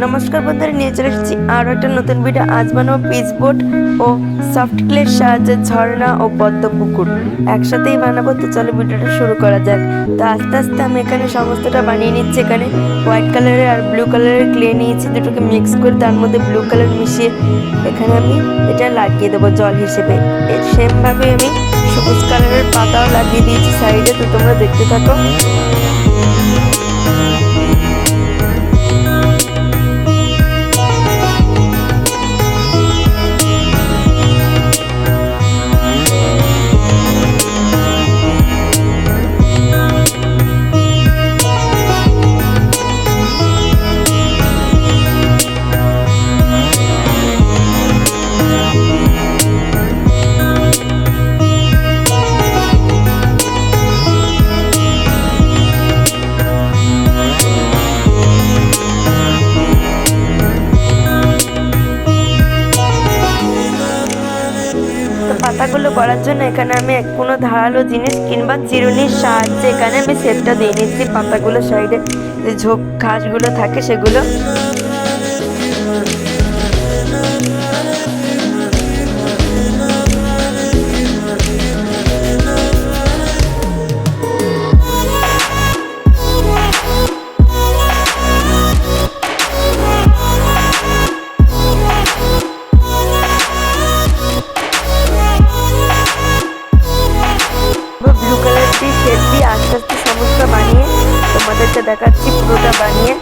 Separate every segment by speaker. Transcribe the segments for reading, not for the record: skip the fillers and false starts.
Speaker 1: নমস্কার বন্ধুরা, নিয়ে চলে এসেছি আরও একটা নতুন ভিডিও। আজ বানাবো পিচ বোট ও সফট ক্লের সাহায্যে ঝর্ণা ও পদ্ম পুকুর একসাথেই বানাবো। তো চলো ভিডিওটা শুরু করা যাক। তো আস্তে আস্তে আমি এখানে সমস্তটা বানিয়ে নিচ্ছি। এখানে হোয়াইট কালারের আর ব্লু কালারের ক্লে নিয়েছি, দুটোকে মিক্স করে তার মধ্যে ব্লু কালার মিশিয়ে এখানে আমি এটা লাগিয়ে দেবো জল হিসেবে। সেমভাবে আমি সবুজ কালারের পাতাও লাগিয়ে দিয়েছি সাইডে। তো তোমরা দেখতে থাকো। পাতাগুলো করার জন্য এখানে আমি কোনো ধারালো জিনিস কিংবা চিরুনির সাহায্যে এখানে আমি সেটটা দিয়ে নিচ্ছি পাতাগুলো সাইডে যে ঝোপ ঘাসগুলো থাকে সেগুলো। ব্লু কালার দিয়ে শেড দিয়ে আস্তে আস্তে সমস্ত বানিয়ে তোমাদেরকে দেখাচ্ছি পুরোটা বানিয়ে।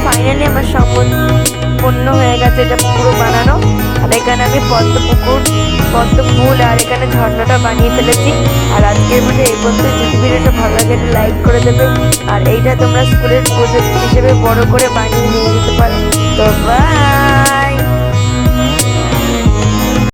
Speaker 1: ফাইনালি আমার সম্পূর্ণ হয়ে গেছে এটা পুরো বানানো। আর এখানে আমি পদ্ম ফুল আর এখানে ঝর্ণাটা বানিয়ে ফেলেছি। আর আজকের মধ্যে এই পর্যন্ত। যদি ভিডিওটা ভালো লাগে লাইক করে দেবে। আর এইটা তোমরা স্কুলের প্রজেক্ট হিসেবে বড় করে বানিয়ে নিয়ে যেতে পারো। তো বাই।